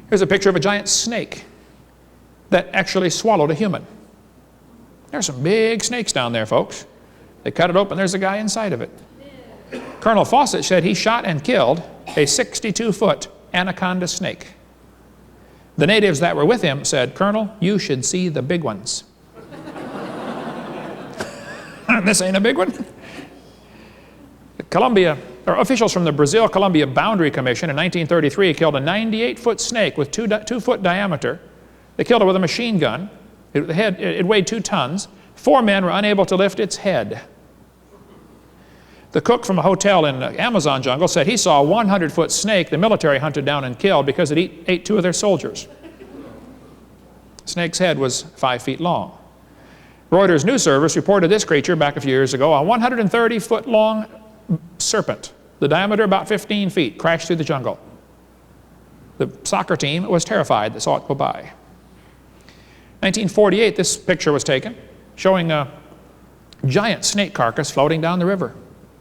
Here's a picture of a giant snake that actually swallowed a human. There's some big snakes down there, folks. They cut it open, there's a guy inside of it. Colonel Fawcett said he shot and killed a 62-foot anaconda snake. The natives that were with him said, "Colonel, you should see the big ones." This ain't a big one. Officials from the Brazil-Colombia Boundary Commission in 1933 killed a 98-foot snake with 2-foot diameter. They killed it with a machine gun. It weighed 2 tons. 4 men were unable to lift its head. The cook from a hotel in the Amazon jungle said he saw a 100-foot snake the military hunted down and killed because it ate 2 of their soldiers. The snake's head was 5 feet long. Reuters news service reported this creature back a few years ago, a 130-foot long serpent, the diameter about 15 feet, crashed through the jungle. The soccer team was terrified that saw it go by. 1948, this picture was taken showing a giant snake carcass floating down the river.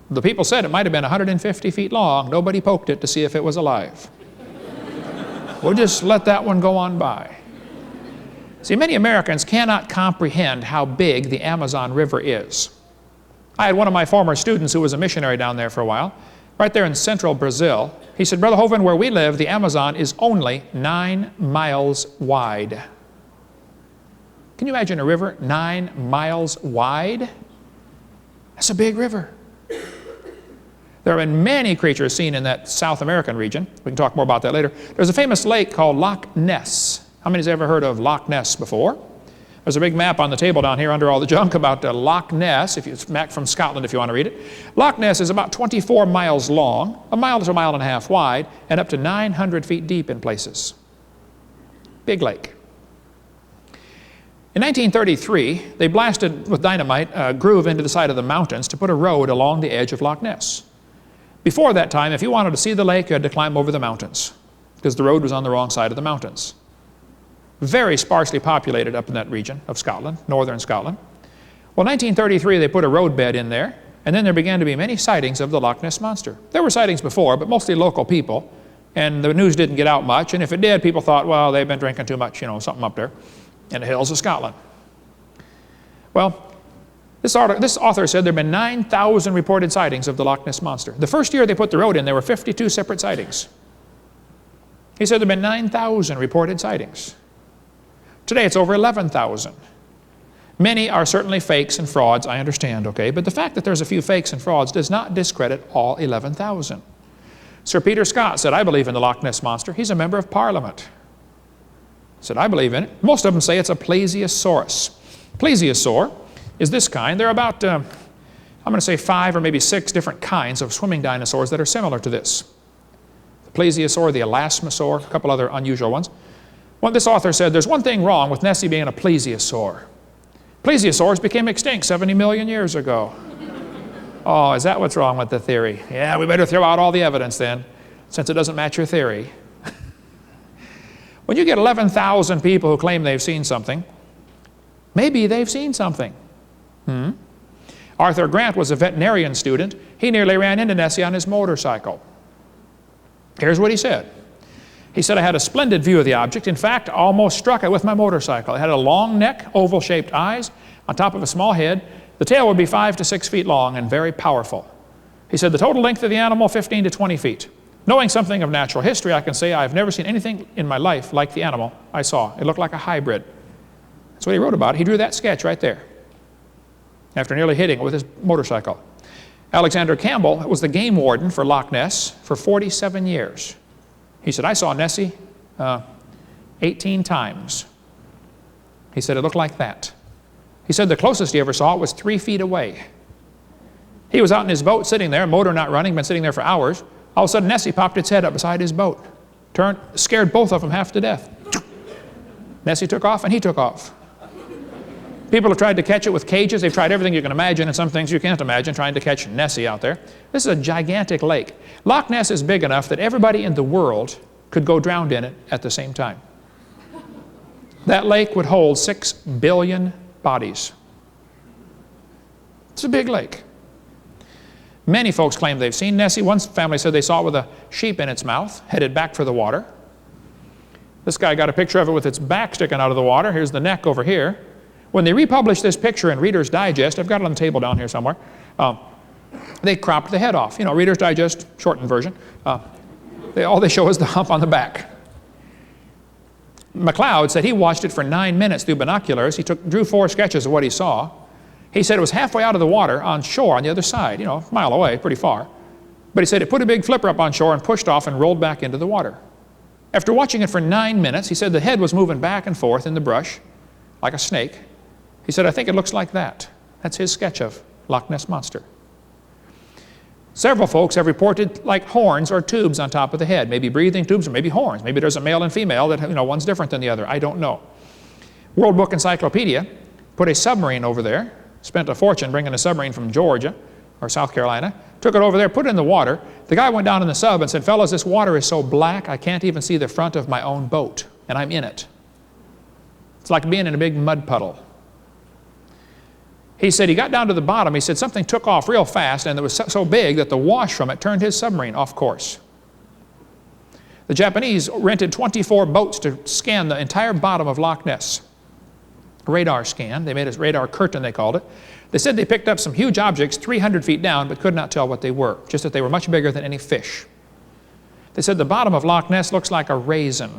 The people said it might have been 150 feet long. Nobody poked it to see if it was alive. We'll just let that one go on by. See, many Americans cannot comprehend how big the Amazon River is. I had one of my former students who was a missionary down there for a while, right there in central Brazil. He said, "Brother Hovind, where we live, the Amazon is only 9 miles wide." Can you imagine a river 9 miles wide? That's a big river. There have been many creatures seen in that South American region. We can talk more about that later. There's a famous lake called Loch Ness. How many has ever heard of Loch Ness before? There's a big map on the table down here under all the junk about Loch Ness, if it's map from Scotland if you want to read it. Loch Ness is about 24 miles long, a mile to a mile and a half wide, and up to 900 feet deep in places. Big lake. In 1933, they blasted with dynamite a groove into the side of the mountains to put a road along the edge of Loch Ness. Before that time, if you wanted to see the lake, you had to climb over the mountains because the road was on the wrong side of the mountains. Very sparsely populated up in that region of Scotland, northern Scotland. Well, in 1933, they put a roadbed in there, and then there began to be many sightings of the Loch Ness Monster. There were sightings before, but mostly local people, and the news didn't get out much, and if it did, people thought, well, they've been drinking too much, something up there in the hills of Scotland. Well, this author said there have been 9,000 reported sightings of the Loch Ness Monster. The first year they put the road in, there were 52 separate sightings. He said there have been 9,000 reported sightings. Today it's over 11,000. Many are certainly fakes and frauds, I understand, okay? But the fact that there's a few fakes and frauds does not discredit all 11,000. Sir Peter Scott said, "I believe in the Loch Ness Monster." He's a member of Parliament. Said, "I believe in it." Most of them say it's a plesiosaurus. Plesiosaur is this kind. There are about, I'm going to say 5 or maybe 6 different kinds of swimming dinosaurs that are similar to this. The plesiosaur, the elasmosaur, a couple other unusual ones. Well, this author said, there's one thing wrong with Nessie being a plesiosaur. Plesiosaurs became extinct 70 million years ago. Oh, is that what's wrong with the theory? Yeah, we better throw out all the evidence then, since it doesn't match your theory. When you get 11,000 people who claim they've seen something, maybe they've seen something. Arthur Grant was a veterinarian student. He nearly ran into Nessie on his motorcycle. Here's what he said. He said, "I had a splendid view of the object. In fact, I almost struck it with my motorcycle. It had a long neck, oval-shaped eyes, on top of a small head. The tail would be 5 to 6 feet long and very powerful." He said, "The total length of the animal, 15 to 20 feet. Knowing something of natural history, I can say I've never seen anything in my life like the animal I saw. It looked like a hybrid." That's what he wrote about. He drew that sketch right there after nearly hitting it with his motorcycle. Alexander Campbell was the game warden for Loch Ness for 47 years. He said, "I saw Nessie 18 times. He said, "It looked like that." He said the closest he ever saw it was 3 feet away. He was out in his boat sitting there, motor not running, been sitting there for hours. All of a sudden, Nessie popped its head up beside his boat, turned, scared both of them half to death. Nessie took off, and he took off. People have tried to catch it with cages. They've tried everything you can imagine and some things you can't imagine, trying to catch Nessie out there. This is a gigantic lake. Loch Ness is big enough that everybody in the world could go drowned in it at the same time. That lake would hold 6 billion bodies. It's a big lake. Many folks claim they've seen Nessie. One family said they saw it with a sheep in its mouth, headed back for the water. This guy got a picture of it with its back sticking out of the water. Here's the neck over here. When they republished this picture in Reader's Digest, I've got it on the table down here somewhere, they cropped the head off. You know, Reader's Digest, shortened version. All they show is the hump on the back. McLeod said he watched it for 9 minutes through binoculars. He drew 4 sketches of what he saw. He said it was halfway out of the water on shore on the other side, you know, a mile away, pretty far. But he said it put a big flipper up on shore and pushed off and rolled back into the water. After watching it for 9 minutes, he said the head was moving back and forth in the brush like a snake. He said, I think it looks like that. That's his sketch of Loch Ness Monster. Several folks have reported like horns or tubes on top of the head, maybe breathing tubes or maybe horns. Maybe there's a male and female that, you know, one's different than the other. I don't know. World Book Encyclopedia put a submarine over there, spent a fortune bringing a submarine from Georgia or South Carolina, took it over there, put it in the water. The guy went down in the sub and said, fellas, this water is so black I can't even see the front of my own boat, and I'm in it. It's like being in a big mud puddle. He said he got down to the bottom. He said something took off real fast, and it was so big that the wash from it turned his submarine off course. The Japanese rented 24 boats to scan the entire bottom of Loch Ness. Radar scan. They made a radar curtain, they called it. They said they picked up some huge objects 300 feet down, but could not tell what they were, just that they were much bigger than any fish. They said the bottom of Loch Ness looks like a raisin.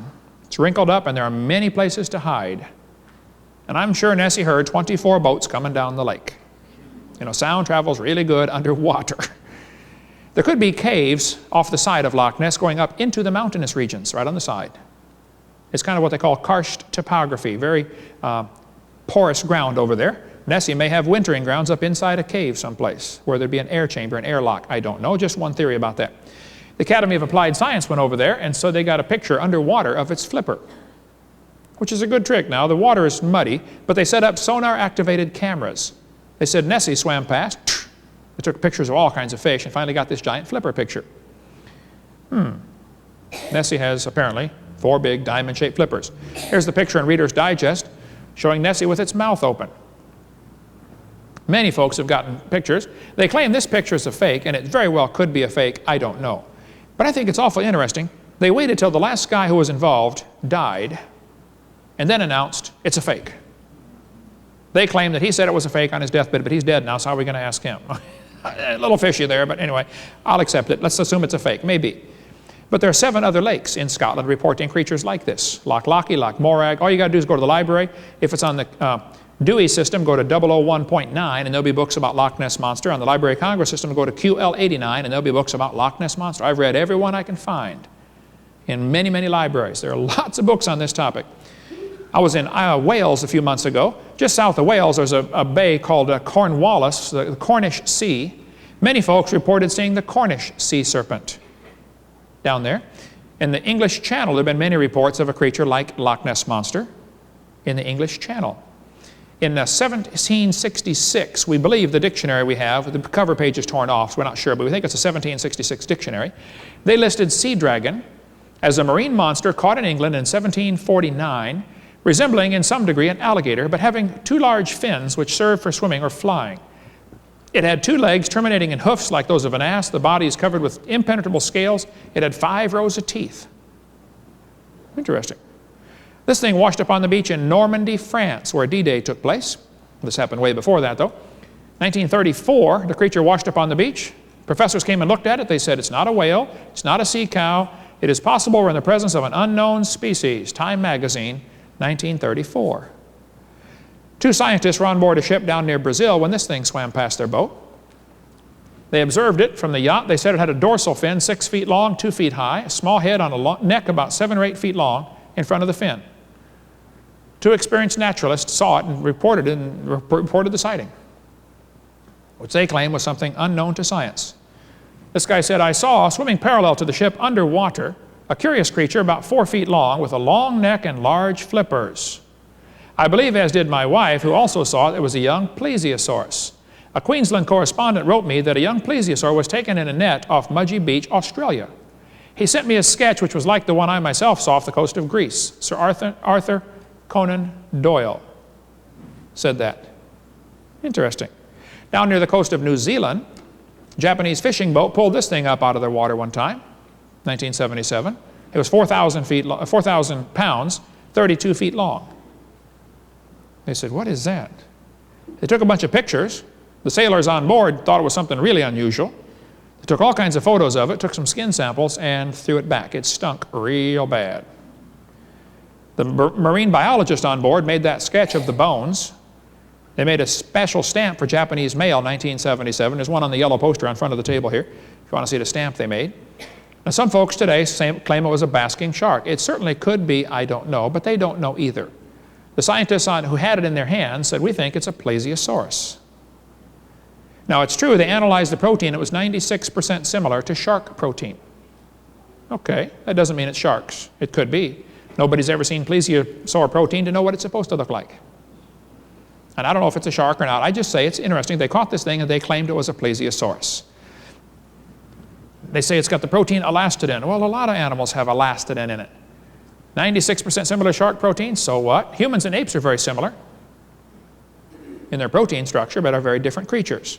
It's wrinkled up, and there are many places to hide. And I'm sure Nessie heard 24 boats coming down the lake. You know, sound travels really good underwater. There could be caves off the side of Loch Ness going up into the mountainous regions, right on the side. It's kind of what they call karst topography, very porous ground over there. Nessie may have wintering grounds up inside a cave someplace where there'd be an air chamber, an airlock. I don't know, just one theory about that. The Academy of Applied Science went over there, and so they got a picture underwater of its flipper, which is a good trick now. The water is muddy, but they set up sonar-activated cameras. They said Nessie swam past. They took pictures of all kinds of fish and finally got this giant flipper picture. Nessie has apparently 4 big diamond-shaped flippers. Here's the picture in Reader's Digest showing Nessie with its mouth open. Many folks have gotten pictures. They claim this picture is a fake, and it very well could be a fake. I don't know. But I think it's awfully interesting. They waited till the last guy who was involved died and then announced it's a fake. They claim that he said it was a fake on his deathbed, but he's dead now, so how are we going to ask him? A little fishy there, but anyway, I'll accept it. Let's assume it's a fake, maybe. But there are 7 other lakes in Scotland reporting creatures like this. Loch Lochy, Loch Morag. All you got to do is go to the library. If it's on the Dewey system, go to 001.9, and there'll be books about Loch Ness Monster. On the Library of Congress system, go to QL89, and there'll be books about Loch Ness Monster. I've read every one I can find in many, many libraries. There are lots of books on this topic. I was in Wales a few months ago. Just south of Wales, there's a bay called Cornwallis, the Cornish Sea. Many folks reported seeing the Cornish sea serpent down there. In the English Channel, there have been many reports of a creature like Loch Ness Monster in the English Channel. In 1766, we believe the dictionary we have, the cover page is torn off, so we're not sure, but we think it's a 1766 dictionary. They listed sea dragon as a marine monster caught in England in 1749, resembling in some degree an alligator, but having 2 large fins which served for swimming or flying. It had 2 legs terminating in hoofs like those of an ass. The body is covered with impenetrable scales. It had 5 rows of teeth. Interesting. This thing washed up on the beach in Normandy, France, where D-Day took place. This happened way before that, though. 1934, the creature washed up on the beach. Professors came and looked at it. They said, it's not a whale. It's not a sea cow. It is possible we're in the presence of an unknown species. Time magazine, 1934. 2 scientists were on board a ship down near Brazil when this thing swam past their boat. They observed it from the yacht. They said it had a dorsal fin 6 feet long, 2 feet high, a small head on a neck about 7 or 8 feet long in front of the fin. 2 experienced naturalists saw it and reported the sighting, which they claim was something unknown to science. This guy said, I saw, swimming parallel to the ship underwater, a curious creature about 4 feet long with a long neck and large flippers. I believe, as did my wife, who also saw it was a young plesiosaurus. A Queensland correspondent wrote me that a young plesiosaur was taken in a net off Mudgee Beach, Australia. He sent me a sketch which was like the one I myself saw off the coast of Greece. Sir Arthur Conan Doyle said that. Interesting. Down near the coast of New Zealand, a Japanese fishing boat pulled this thing up out of their water one time, 1977. It was 4,000 pounds, 32 feet long. They said, what is that? They took a bunch of pictures. The sailors on board thought it was something really unusual. They took all kinds of photos of it, took some skin samples, and threw it back. It stunk real bad. The marine biologist on board made that sketch of the bones. They made a special stamp for Japanese mail in 1977. There's one on the yellow poster on front of the table here, if you want to see the stamp they made. Now, some folks today claim it was a basking shark. It certainly could be, I don't know, but they don't know either. The scientists who had it in their hands said, we think it's a plesiosaurus. Now, it's true, they analyzed the protein. It was 96% similar to shark protein. Okay, that doesn't mean it's sharks. It could be. Nobody's ever seen plesiosaur protein to know what it's supposed to look like. And I don't know if it's a shark or not. I just say it's interesting. They caught this thing and they claimed it was a plesiosaurus. They say it's got the protein elastidin. Well, a lot of animals have elastidin in it. 96% similar to shark protein, so what? Humans and apes are very similar in their protein structure, but are very different creatures.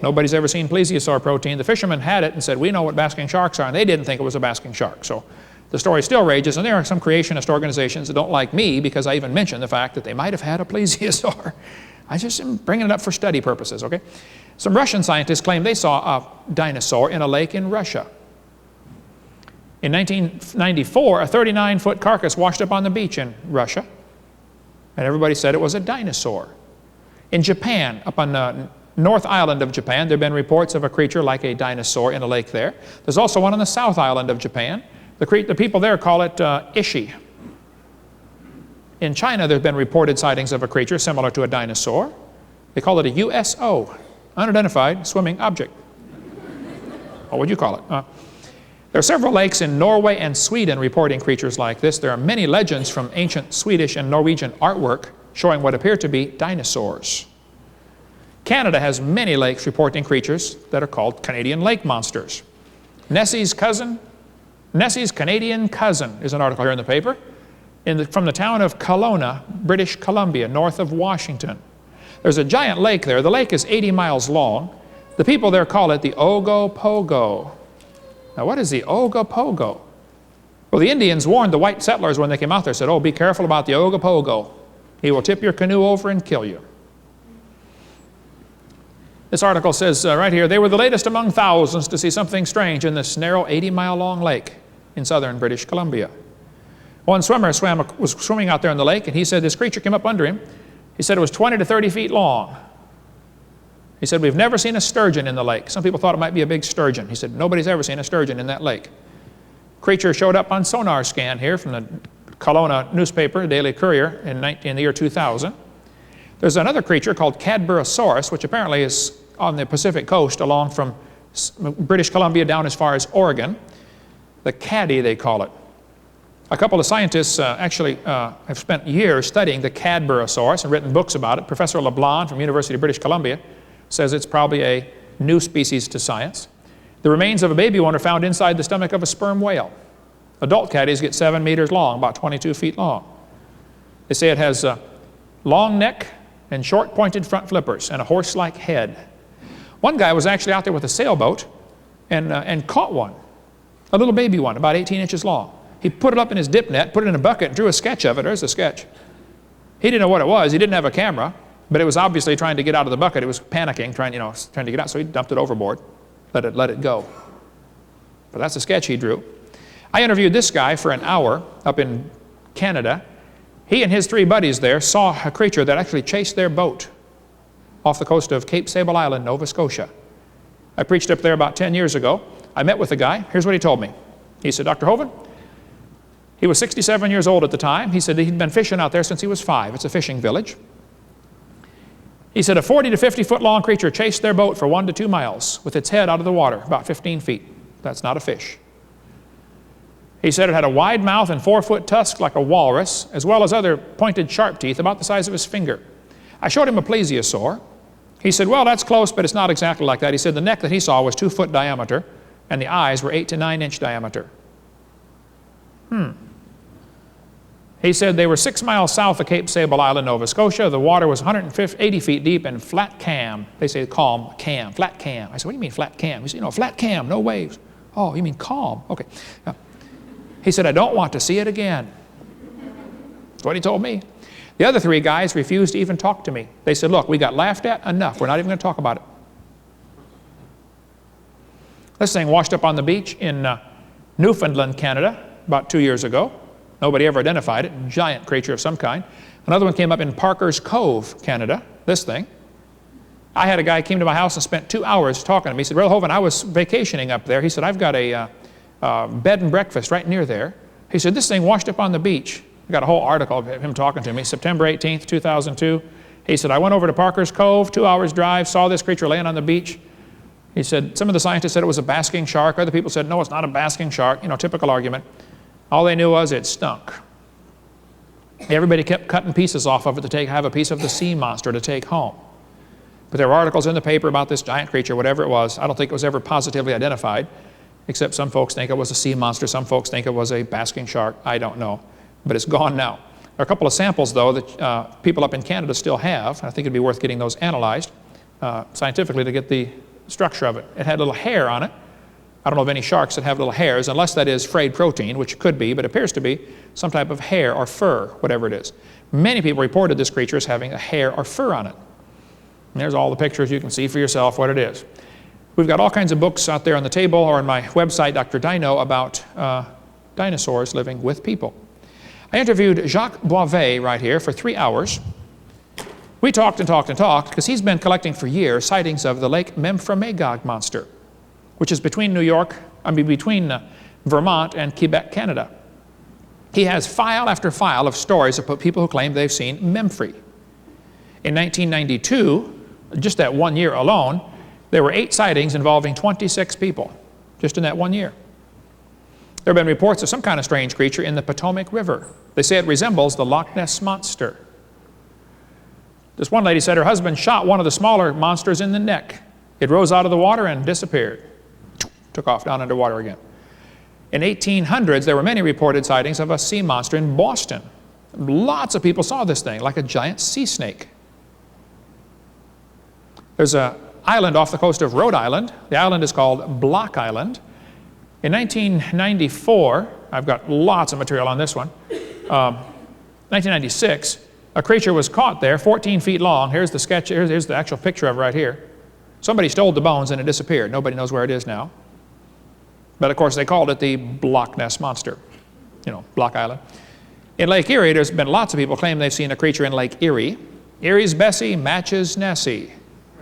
Nobody's ever seen plesiosaur protein. The fishermen had it and said, we know what basking sharks are, and they didn't think it was a basking shark. So the story still rages, and there are some creationist organizations that don't like me because I even mentioned the fact that they might have had a plesiosaur. I just am bringing it up for study purposes, okay? Some Russian scientists claim they saw a dinosaur in a lake in Russia. In 1994, a 39-foot carcass washed up on the beach in Russia, and everybody said it was a dinosaur. In Japan, up on the North Island of Japan, there have been reports of a creature like a dinosaur in a lake there. There's also one on the South Island of Japan. The people there call it ishi. In China, there have been reported sightings of a creature similar to a dinosaur. They call it a USO, unidentified swimming object. What would you call it? There are several lakes in Norway and Sweden reporting creatures like this. There are many legends from ancient Swedish and Norwegian artwork showing what appear to be dinosaurs. Canada has many lakes reporting creatures that are called Canadian lake monsters. Nessie's Canadian cousin is an article here in the paper from the town of Kelowna, British Columbia, north of Washington. There's a giant lake there. The lake is 80 miles long. The people there call it the Ogopogo. Now, what is the Ogopogo? Well, the Indians warned the white settlers when they came out there, said, oh, be careful about the Ogopogo. He will tip your canoe over and kill you. This article says right here, they were the latest among thousands to see something strange in this narrow 80-mile-long lake in southern British Columbia. One swimmer was swimming out there in the lake, and he said this creature came up under him. He said it was 20 to 30 feet long. He said, we've never seen a sturgeon in the lake. Some people thought it might be a big sturgeon. He said, nobody's ever seen a sturgeon in that lake. Creature showed up on sonar scan here from the Kelowna newspaper, Daily Courier, in the year 2000. There's another creature called Cadborosaurus, which apparently is on the Pacific coast along from British Columbia down as far as Oregon. The caddy, they call it. A couple of scientists actually have spent years studying the Cadborosaurus and written books about it. Professor LeBlanc from University of British Columbia says it's probably a new species to science. The remains of a baby one are found inside the stomach of a sperm whale. Adult caddies get 7 meters long, about 22 feet long. They say it has a long neck and short pointed front flippers and a horse-like head. One guy was actually out there with a sailboat and caught one, a little baby one, about 18 inches long. He put it up in his dip net, put it in a bucket, and drew a sketch of it. There's the sketch. He didn't know what it was. He didn't have a camera, but it was obviously trying to get out of the bucket. It was panicking, trying to get out, so he dumped it overboard, let it go. But that's the sketch he drew. I interviewed this guy for an hour up in Canada. He and his 3 buddies there saw a creature that actually chased their boat off the coast of Cape Sable Island, Nova Scotia. I preached up there about 10 years ago. I met with the guy. Here's what he told me. He said, Dr. Hovind, he was 67 years old at the time. He said he'd been fishing out there since he was 5. It's a fishing village. He said a 40 to 50 foot long creature chased their boat for 1 to 2 miles with its head out of the water, about 15 feet. That's not a fish. He said it had a wide mouth and 4-foot tusk like a walrus, as well as other pointed sharp teeth about the size of his finger. I showed him a plesiosaur. He said, well, that's close, but it's not exactly like that. He said the neck that he saw was 2-foot diameter, and the eyes were 8 to 9 inch diameter. He said they were 6 miles south of Cape Sable Island, Nova Scotia. The water was 180 feet deep and flat cam. They say calm, cam, flat cam. I said, what do you mean flat cam? He said, flat cam, no waves. Oh, you mean calm? Okay. He said, I don't want to see it again. That's what he told me. The other 3 guys refused to even talk to me. They said, look, we got laughed at enough. We're not even going to talk about it. This thing washed up on the beach in Newfoundland, Canada, about 2 years ago. Nobody ever identified it. Giant creature of some kind. Another one came up in Parker's Cove, Canada, this thing. I had a guy came to my house and spent 2 hours talking to me. He said, Brother Hovind, I was vacationing up there. He said, I've got a bed and breakfast right near there. He said, this thing washed up on the beach. I got a whole article of him talking to me, September 18th, 2002. He said, I went over to Parker's Cove, 2 hours drive, saw this creature laying on the beach. He said, some of the scientists said it was a basking shark. Other people said, no, it's not a basking shark. You know, typical argument. All they knew was it stunk. Everybody kept cutting pieces off of it to have a piece of the sea monster to take home. But there were articles in the paper about this giant creature, whatever it was. I don't think it was ever positively identified, except some folks think it was a sea monster. Some folks think it was a basking shark. I don't know. But it's gone now. There are a couple of samples, though, that people up in Canada still have. I think it'd be worth getting those analyzed scientifically to get the structure of it. It had little hair on it. I don't know of any sharks that have little hairs, unless that is frayed protein, which could be, but appears to be some type of hair or fur, whatever it is. Many people reported this creature as having a hair or fur on it. And there's all the pictures. You can see for yourself what it is. We've got all kinds of books out there on the table or on my website, Dr. Dino, about dinosaurs living with people. I interviewed Jacques Boivet right here for 3 hours. We talked and talked and talked because he's been collecting for years sightings of the Lake Memphremagog monster, which is between between Vermont and Quebec, Canada. He has file after file of stories of people who claim they've seen Memphrey. In 1992, just that 1 year alone, there were 8 sightings involving 26 people, just in that 1 year. There have been reports of some kind of strange creature in the Potomac River. They say it resembles the Loch Ness Monster. This one lady said her husband shot one of the smaller monsters in the neck. It rose out of the water and disappeared. Took off down underwater again. In 1800s, there were many reported sightings of a sea monster in Boston. Lots of people saw this thing, like a giant sea snake. There's an island off the coast of Rhode Island. The island is called Block Island. In 1994, I've got lots of material on this one, 1996, a creature was caught there, 14 feet long. Here's the sketch, here's the actual picture of it right here. Somebody stole the bones and it disappeared. Nobody knows where it is now. But of course they called it the Loch Ness Monster, you know, Block Island. In Lake Erie, there's been lots of people claim they've seen a creature in Lake Erie. Erie's Bessie matches Nessie,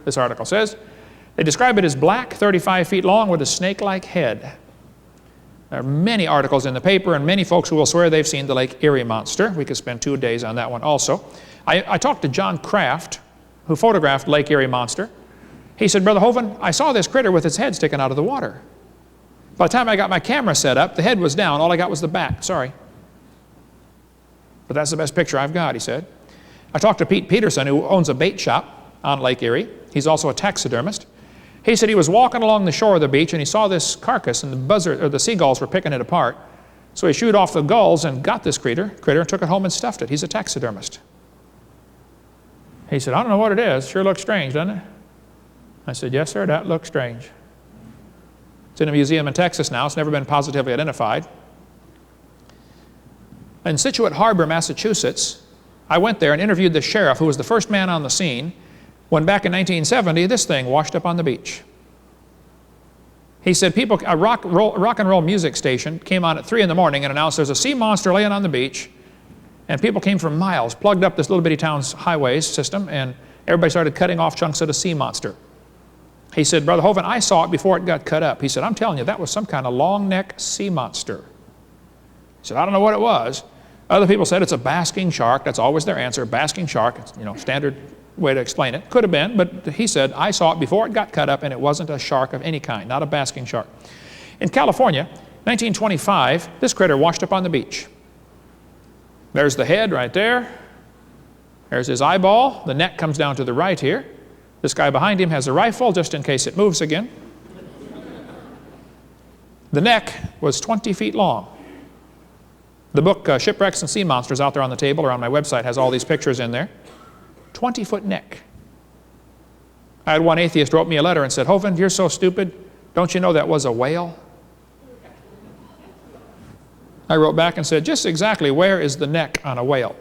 this article says. They describe it as black, 35 feet long with a snake-like head. There are many articles in the paper and many folks who will swear they've seen the Lake Erie monster. We could spend 2 days on that one also. I talked to John Kraft, who photographed Lake Erie monster. He said, Brother Hovind, I saw this critter with its head sticking out of the water. By the time I got my camera set up, the head was down. All I got was the back. Sorry. But that's the best picture I've got, he said. I talked to Pete Peterson, who owns a bait shop on Lake Erie. He's also a taxidermist. He said he was walking along the shore of the beach and he saw this carcass and the seagulls were picking it apart. So he shooed off the gulls and got this critter and took it home and stuffed it. He's a taxidermist. He said, I don't know what it is. Sure looks strange, doesn't it? I said, yes, sir, that looks strange. It's in a museum in Texas now. It's never been positively identified. In Situate Harbor, Massachusetts, I went there and interviewed the sheriff, who was the first man on the scene, when back in 1970, this thing washed up on the beach. He said a rock and roll music station came on at 3 in the morning and announced there's a sea monster laying on the beach, and people came from miles, plugged up this little bitty town's highways system, and everybody started cutting off chunks of the sea monster. He said, Brother Hovind, I saw it before it got cut up. He said, I'm telling you, that was some kind of long-neck sea monster. He said, I don't know what it was. Other people said it's a basking shark. That's always their answer, basking shark. It's, you know, standard way to explain it. Could have been, but he said, I saw it before it got cut up, and it wasn't a shark of any kind, not a basking shark. In California, 1925, this critter washed up on the beach. There's the head right there. There's his eyeball. The neck comes down to the right here. This guy behind him has a rifle just in case it moves again. The neck was 20 feet long. The book Shipwrecks and Sea Monsters out there on the table or on my website has all these pictures in there. 20-foot neck. I had one atheist wrote me a letter and said, Hovind, you're so stupid. Don't you know that was a whale? I wrote back and said, just exactly where is the neck on a whale?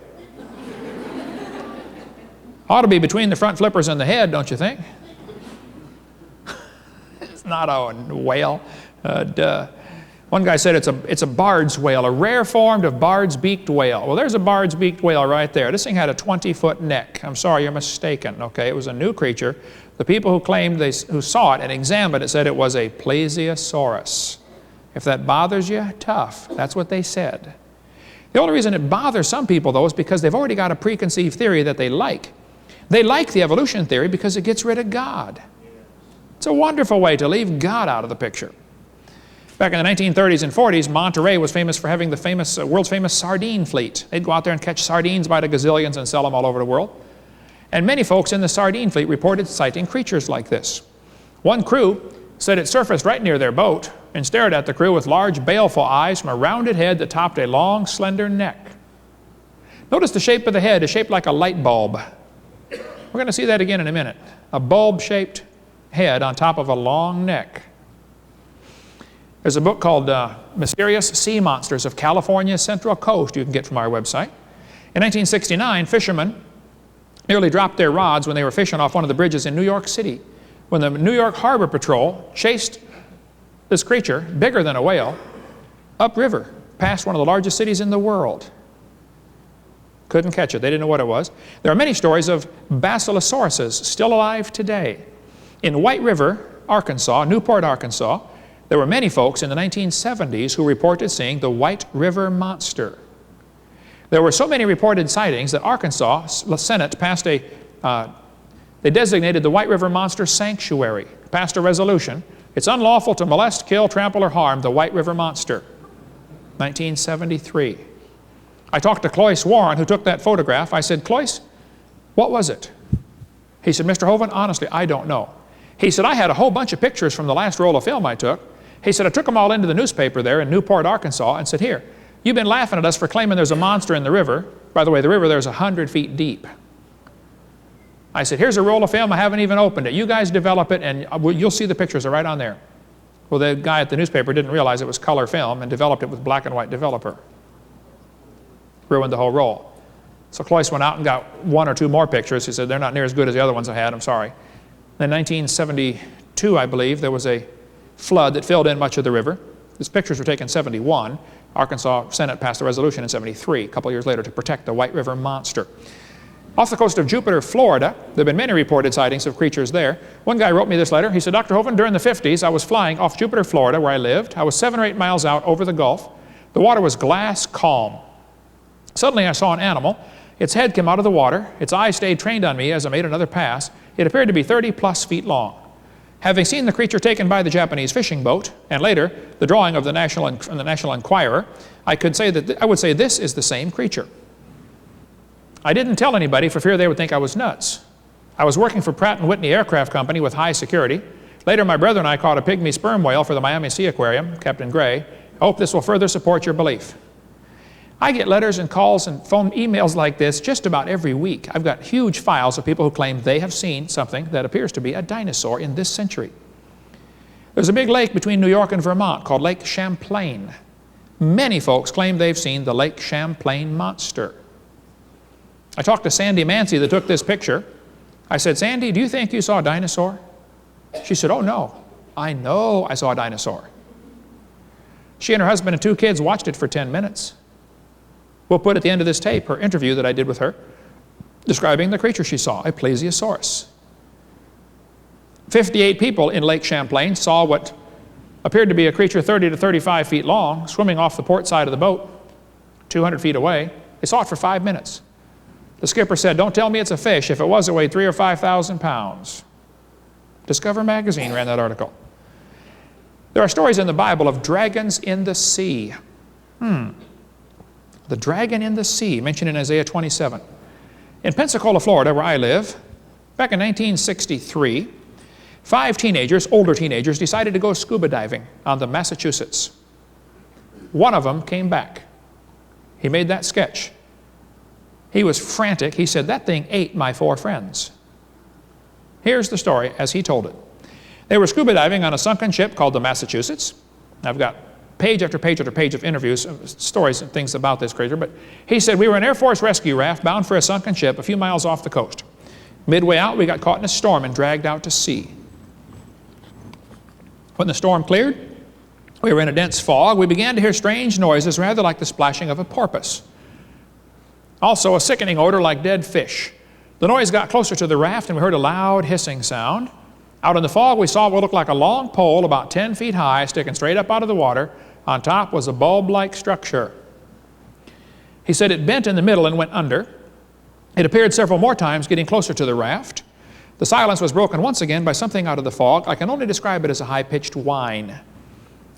Ought to be between the front flippers and the head, don't you think? It's not a whale. Duh. One guy said it's a Bard's whale, a rare form of Bard's beaked whale. Well, there's a Bard's beaked whale right there. This thing had a 20-foot neck. I'm sorry, you're mistaken. Okay, it was a new creature. The people who claimed who saw it and examined it said it was a plesiosaurus. If that bothers you, tough. That's what they said. The only reason it bothers some people, though, is because they've already got a preconceived theory that they like. They like the evolution theory because it gets rid of God. It's a wonderful way to leave God out of the picture. Back in the 1930s and 40s, Monterey was famous for having the world's famous sardine fleet. They'd go out there and catch sardines by the gazillions and sell them all over the world. And many folks in the sardine fleet reported sighting creatures like this. One crew said it surfaced right near their boat and stared at the crew with large, baleful eyes from a rounded head that topped a long, slender neck. Notice the shape of the head is shaped like a light bulb. We're going to see that again in a minute. A bulb-shaped head on top of a long neck. There's a book called Mysterious Sea Monsters of California's Central Coast you can get from our website. In 1969, fishermen nearly dropped their rods when they were fishing off one of the bridges in New York City, when the New York Harbor Patrol chased this creature, bigger than a whale, upriver, past one of the largest cities in the world. Couldn't catch it. They didn't know what it was. There are many stories of basilosauruses still alive today. In White River, Arkansas, Newport, Arkansas, there were many folks in the 1970s who reported seeing the White River monster. There were so many reported sightings that Arkansas Senate passed they designated the White River Monster Sanctuary, passed a resolution. It's unlawful to molest, kill, trample, or harm the White River Monster. 1973. I talked to Cloyce Warren, who took that photograph. I said, Cloyce, what was it? He said, Mr. Hovind, honestly, I don't know. He said, I had a whole bunch of pictures from the last roll of film I took. He said, I took them all into the newspaper there in Newport, Arkansas, and said, here, you've been laughing at us for claiming there's a monster in the river. By the way, the river there's 100 feet deep. I said, here's a roll of film. I haven't even opened it. You guys develop it, and you'll see the pictures are right on there. Well, the guy at the newspaper didn't realize it was color film and developed it with black and white developer. Ruined the whole roll. So Cloyce went out and got one or two more pictures. He said, they're not near as good as the other ones I had. I'm sorry. In 1972, I believe, there was a flood that filled in much of the river. These pictures were taken in 71. Arkansas Senate passed a resolution in 73, a couple years later, to protect the White River monster. Off the coast of Jupiter, Florida, there have been many reported sightings of creatures there. One guy wrote me this letter. He said, Dr. Hovind, during the 50s, I was flying off Jupiter, Florida, where I lived. I was 7 or 8 miles out over the Gulf. The water was glass calm. Suddenly, I saw an animal. Its head came out of the water. Its eyes stayed trained on me as I made another pass. It appeared to be 30-plus feet long. Having seen the creature taken by the Japanese fishing boat, and later the drawing of the National Enquirer, I would say this is the same creature. I didn't tell anybody for fear they would think I was nuts. I was working for Pratt & Whitney Aircraft Company with high security. Later, my brother and I caught a pygmy sperm whale for the Miami Sea Aquarium, Captain Gray. I hope this will further support your belief. I get letters and calls and phone emails like this just about every week. I've got huge files of people who claim they have seen something that appears to be a dinosaur in this century. There's a big lake between New York and Vermont called Lake Champlain. Many folks claim they've seen the Lake Champlain monster. I talked to Sandy Mancy that took this picture. I said, Sandy, do you think you saw a dinosaur? She said, oh no, I know I saw a dinosaur. She and her husband and 2 kids watched it for 10 minutes. We'll put at the end of this tape her interview that I did with her describing the creature she saw, a plesiosaurus. 58 people in Lake Champlain saw what appeared to be a creature 30 to 35 feet long swimming off the port side of the boat 200 feet away. They saw it for 5 minutes. The skipper said, don't tell me it's a fish. If it was, it weighed 3,000 or 5,000 pounds. Discover Magazine ran that article. There are stories in the Bible of dragons in the sea. The dragon in the sea, mentioned in Isaiah 27. In Pensacola, Florida, where I live, back in 1963, 5 teenagers, older teenagers, decided to go scuba diving on the Massachusetts. One of them came back. He made that sketch. He was frantic. He said, that thing ate my 4 friends. Here's the story as he told it. They were scuba diving on a sunken ship called the Massachusetts. I've got page after page after page of interviews, stories and things about this creature. But he said, we were an Air Force rescue raft bound for a sunken ship a few miles off the coast. Midway out, we got caught in a storm and dragged out to sea. When the storm cleared, we were in a dense fog. We began to hear strange noises, rather like the splashing of a porpoise. Also, a sickening odor like dead fish. The noise got closer to the raft, and we heard a loud hissing sound. Out in the fog, we saw what looked like a long pole about 10 feet high, sticking straight up out of the water. On top was a bulb-like structure. He said it bent in the middle and went under. It appeared several more times, getting closer to the raft. The silence was broken once again by something out of the fog. I can only describe it as a high-pitched whine.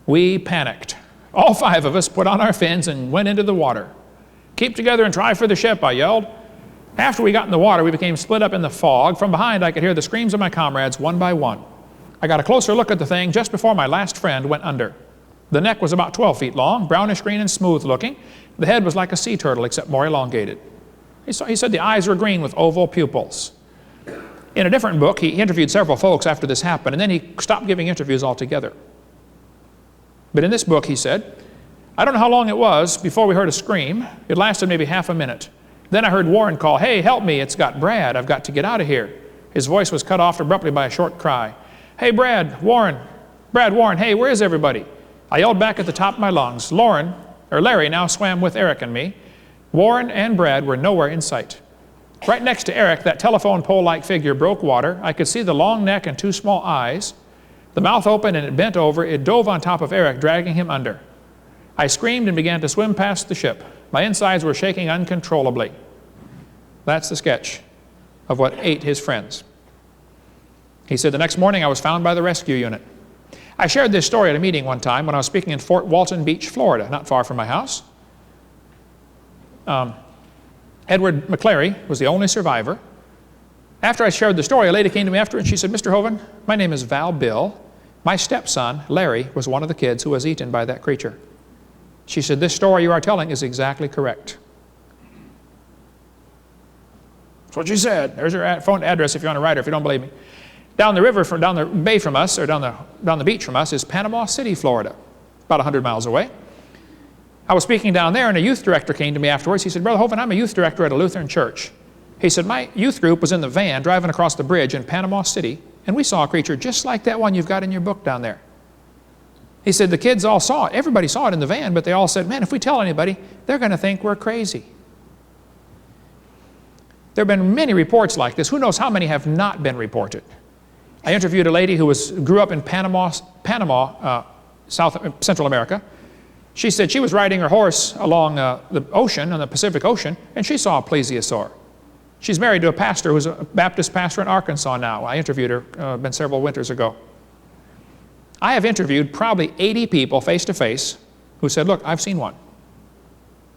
We panicked. All 5 of us put on our fins and went into the water. Keep together and try for the ship, I yelled. After we got in the water, we became split up in the fog. From behind, I could hear the screams of my comrades one by one. I got a closer look at the thing just before my last friend went under. The neck was about 12 feet long, brownish green and smooth looking. The head was like a sea turtle, except more elongated. He said the eyes were green with oval pupils. In a different book, he interviewed several folks after this happened, and then he stopped giving interviews altogether. But in this book, he said, I don't know how long it was before we heard a scream. It lasted maybe half a minute. Then I heard Warren call, hey, help me, it's got Brad. I've got to get out of here. His voice was cut off abruptly by a short cry. Hey, Brad, Warren, hey, where is everybody? I yelled back at the top of my lungs. Larry now swam with Eric and me. Warren and Brad were nowhere in sight. Right next to Eric, that telephone pole-like figure broke water. I could see the long neck and 2 small eyes. The mouth opened and it bent over. It dove on top of Eric, dragging him under. I screamed and began to swim past the ship. My insides were shaking uncontrollably. That's the sketch of what ate his friends. He said, the next morning I was found by the rescue unit. I shared this story at a meeting one time when I was speaking in Fort Walton Beach, Florida, not far from my house. Edward McClary was the only survivor. After I shared the story, a lady came to me after and she said, Mr. Hovind, my name is Val Bill. My stepson, Larry, was one of the kids who was eaten by that creature. She said, this story you are telling is exactly correct. That's what she said. There's her phone address if you want to write her, if you don't believe me. Down the river, down the bay from us, or down the beach from us, is Panama City, Florida, about 100 miles away. I was speaking down there, and a youth director came to me afterwards. He said, Brother Hovind, I'm a youth director at a Lutheran church. He said, my youth group was in the van driving across the bridge in Panama City, and we saw a creature just like that one you've got in your book down there. He said, the kids all saw it. Everybody saw it in the van, but they all said, man, if we tell anybody, they're going to think we're crazy. There have been many reports like this. Who knows how many have not been reported? I interviewed a lady who grew up in Panama, Central America. She said she was riding her horse along the ocean, on the Pacific Ocean, and she saw a plesiosaur. She's married to a pastor who's a Baptist pastor in Arkansas now. I interviewed her, been several winters ago. I have interviewed probably 80 people face-to-face who said, look, I've seen one.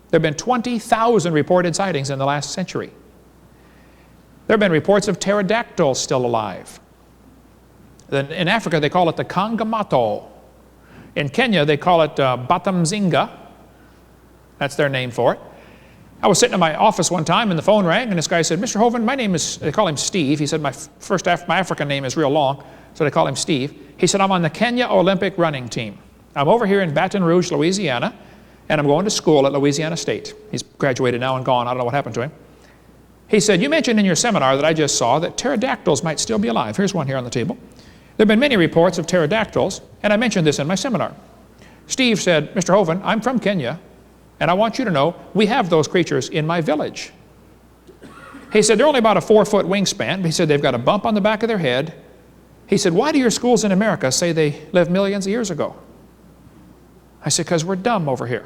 There have been 20,000 reported sightings in the last century. There have been reports of pterodactyls still alive. In Africa, they call it the Kangamato. In Kenya, they call it Batamzinga. That's their name for it. I was sitting in my office one time, and the phone rang, and this guy said, Mr. Hovind, my name is, they call him Steve. He said, my African name is real long, so they call him Steve. He said, I'm on the Kenya Olympic running team. I'm over here in Baton Rouge, Louisiana, and I'm going to school at Louisiana State. He's graduated now and gone. I don't know what happened to him. He said, you mentioned in your seminar that I just saw that pterodactyls might still be alive. Here's one here on the table. There have been many reports of pterodactyls, and I mentioned this in my seminar. Steve said, Mr. Hovind, I'm from Kenya, and I want you to know we have those creatures in my village. He said, they're only about a 4-foot wingspan. He said, they've got a bump on the back of their head. He said, why do your schools in America say they lived millions of years ago? I said, because we're dumb over here.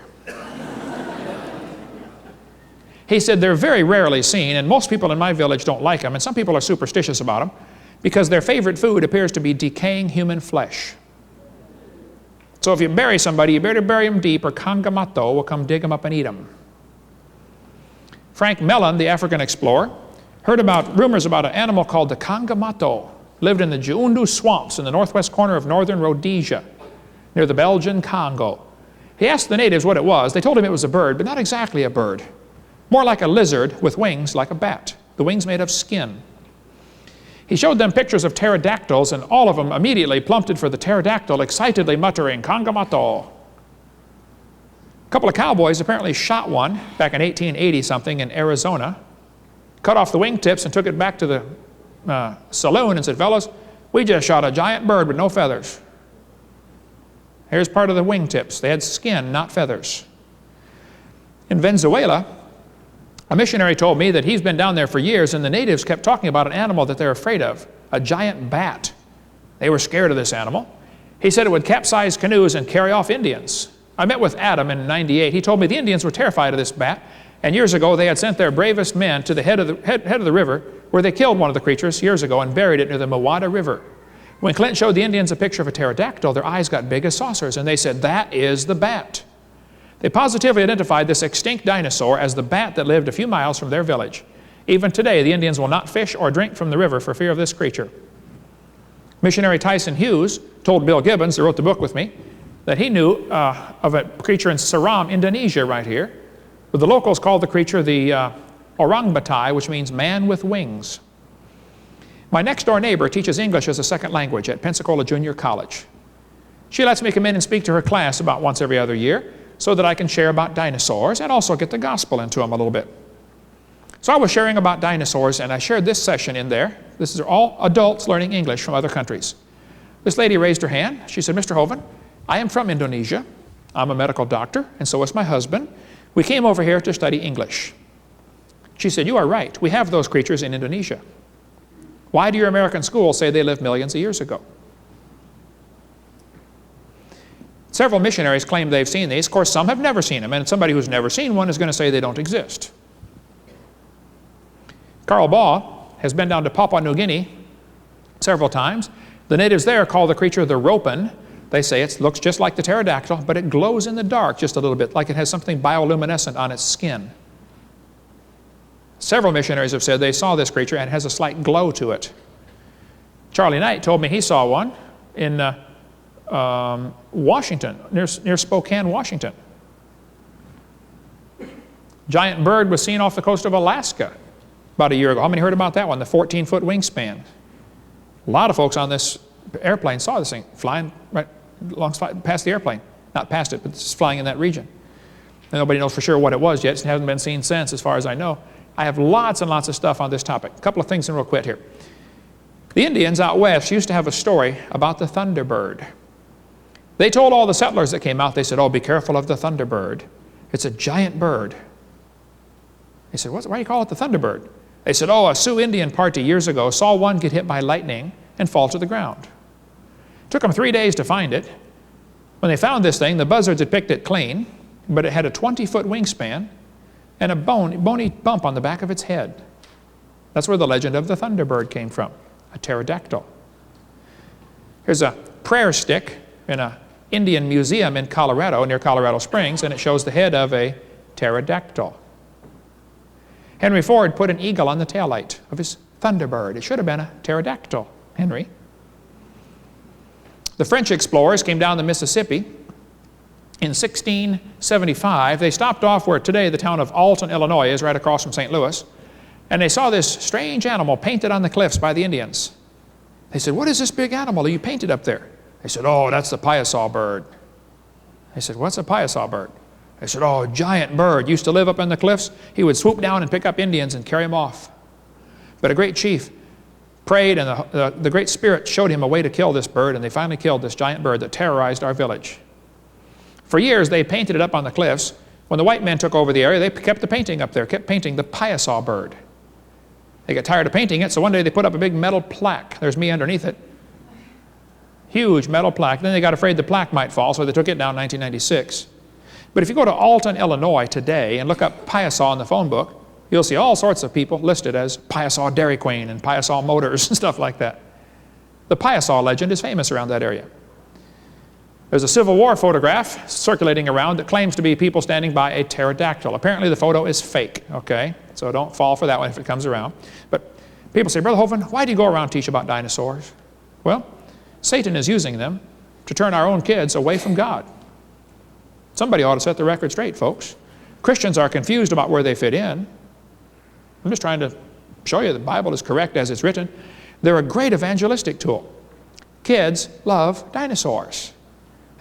He said, they're very rarely seen, and most people in my village don't like them, and some people are superstitious about them, because their favorite food appears to be decaying human flesh. So if you bury somebody, you better bury them deep, or Kangamato will come dig them up and eat them. Frank Mellon, the African explorer, heard about rumors about an animal called the Kangamato, lived in the Jiundu swamps in the northwest corner of northern Rhodesia, near the Belgian Congo. He asked the natives what it was. They told him it was a bird, but not exactly a bird. More like a lizard with wings like a bat, the wings made of skin. He showed them pictures of pterodactyls, and all of them immediately plummeted for the pterodactyl, excitedly muttering, Kangamato. A couple of cowboys apparently shot one back in 1880-something in Arizona, cut off the wingtips and took it back to the saloon and said, fellas, we just shot a giant bird with no feathers. Here's part of the wingtips. They had skin, not feathers. In Venezuela, a missionary told me that he's been down there for years and the natives kept talking about an animal that they're afraid of, a giant bat. They were scared of this animal. He said it would capsize canoes and carry off Indians. I met with Adam in '98. He told me the Indians were terrified of this bat, and years ago they had sent their bravest men to the head of the river where they killed one of the creatures years ago and buried it near the Mawada River. When Clint showed the Indians a picture of a pterodactyl, their eyes got big as saucers, and they said, that is the bat. They positively identified this extinct dinosaur as the bat that lived a few miles from their village. Even today, the Indians will not fish or drink from the river for fear of this creature. Missionary Tyson Hughes told Bill Gibbons, who wrote the book with me, that he knew of a creature in Seram, Indonesia, right here. But the locals called the creature the orang batai, which means man with wings. My next door neighbor teaches English as a second language at Pensacola Junior College. She lets me come in and speak to her class about once every other year so that I can share about dinosaurs and also get the gospel into them a little bit. So I was sharing about dinosaurs and I shared this session in there. This is all adults learning English from other countries. This lady raised her hand. She said, Mr. Hovind, I am from Indonesia. I'm a medical doctor and so is my husband. We came over here to study English. She said, you are right. We have those creatures in Indonesia. Why do your American schools say they lived millions of years ago? Several missionaries claim they've seen these. Of course, some have never seen them, and somebody who's never seen one is going to say they don't exist. Carl Baugh has been down to Papua New Guinea several times. The natives there call the creature the ropen. They say it looks just like the pterodactyl, but it glows in the dark just a little bit, like it has something bioluminescent on its skin. Several missionaries have said they saw this creature and it has a slight glow to it. Charlie Knight told me he saw one in Washington, near Spokane, Washington. Giant bird was seen off the coast of Alaska about a year ago. How many heard about that one? The 14-foot wingspan. A lot of folks on this airplane saw this thing flying right past the airplane. Not past it, but it's flying in that region. And nobody knows for sure what it was yet. It hasn't been seen since, as far as I know. I have lots and lots of stuff on this topic. A couple of things in real quick here. The Indians out west used to have a story about the thunderbird. They told all the settlers that came out, they said, oh, be careful of the thunderbird. It's a giant bird. They said, why do you call it the thunderbird? They said, oh, a Sioux Indian party years ago saw one get hit by lightning and fall to the ground. It took them 3 days to find it. When they found this thing, the buzzards had picked it clean, but it had a 20-foot wingspan and a bony bump on the back of its head. That's where the legend of the thunderbird came from, a pterodactyl. Here's a prayer stick in an Indian museum in Colorado, near Colorado Springs, and it shows the head of a pterodactyl. Henry Ford put an eagle on the taillight of his thunderbird. It should have been a pterodactyl, Henry. The French explorers came down the Mississippi in 1675. They stopped off where today the town of Alton, Illinois is, right across from St. Louis, and they saw this strange animal painted on the cliffs by the Indians. They said, what is this big animal you painted up there? They said, oh, that's the piasaw bird. They said, what's a piasaw bird? They said, oh, a giant bird. Used to live up in the cliffs. He would swoop down and pick up Indians and carry them off. But a great chief prayed, and the Great Spirit showed him a way to kill this bird, and they finally killed this giant bird that terrorized our village. For years, they painted it up on the cliffs. When the white men took over the area, they kept the painting up there, kept painting the piasaw bird. They got tired of painting it, so one day they put up a big metal plaque. There's me underneath it. Huge metal plaque. Then they got afraid the plaque might fall, so they took it down in 1996. But if you go to Alton, Illinois today and look up piasaw in the phone book, you'll see all sorts of people listed as Piasaw Dairy Queen and Piasaw Motors and stuff like that. The piasaw legend is famous around that area. There's a Civil War photograph circulating around that claims to be people standing by a pterodactyl. Apparently the photo is fake, okay? So don't fall for that one if it comes around. But people say, Brother Hovind, why do you go around and teach about dinosaurs? Well, Satan is using them to turn our own kids away from God. Somebody ought to set the record straight, folks. Christians are confused about where they fit in. I'm just trying to show you the Bible is correct as it's written. They're a great evangelistic tool. Kids love dinosaurs.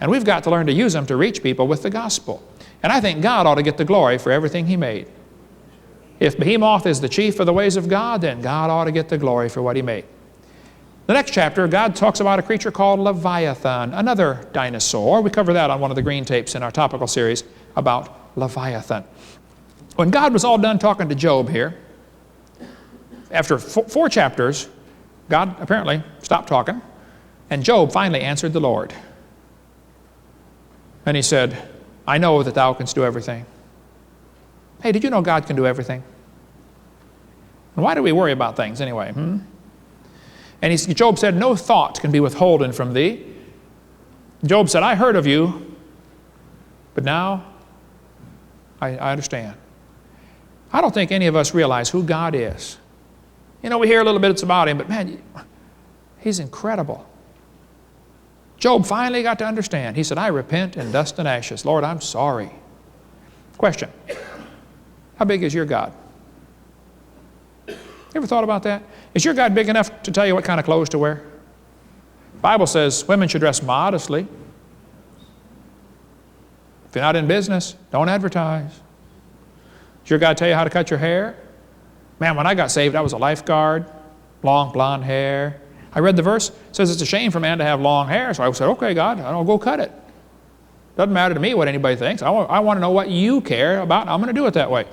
And we've got to learn to use them to reach people with the gospel. And I think God ought to get the glory for everything He made. If Behemoth is the chief of the ways of God, then God ought to get the glory for what He made. The next chapter, God talks about a creature called Leviathan, another dinosaur. We cover that on one of the green tapes in our topical series about Leviathan. When God was all done talking to Job here, after 4 chapters, God apparently stopped talking, and Job finally answered the Lord. And he said, I know that thou canst do everything. Hey, did you know God can do everything? And why do we worry about things anyway? And Job said, no thought can be withholden from thee. Job said, I heard of you, but now I understand. I don't think any of us realize who God is. You know, we hear a little bit about Him, but man, He's incredible. Job finally got to understand. He said, I repent in dust and ashes. Lord, I'm sorry. Question. How big is your God? You ever thought about that? Is your God big enough to tell you what kind of clothes to wear? The Bible says women should dress modestly. If you're not in business, don't advertise. Does your God tell you how to cut your hair? Man, when I got saved, I was a lifeguard, long blonde hair. I read the verse, it says it's a shame for a man to have long hair. So I said, okay, God, I'll go cut it. Doesn't matter to me what anybody thinks. I want to know what you care about. I'm going to do it that way.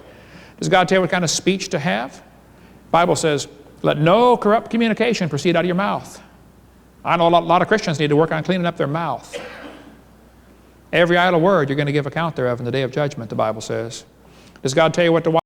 Does God tell you what kind of speech to have? The Bible says, let no corrupt communication proceed out of your mouth. I know a lot of Christians need to work on cleaning up their mouth. Every idle word you're going to give account thereof in the day of judgment, the Bible says. Does God tell you what to watch?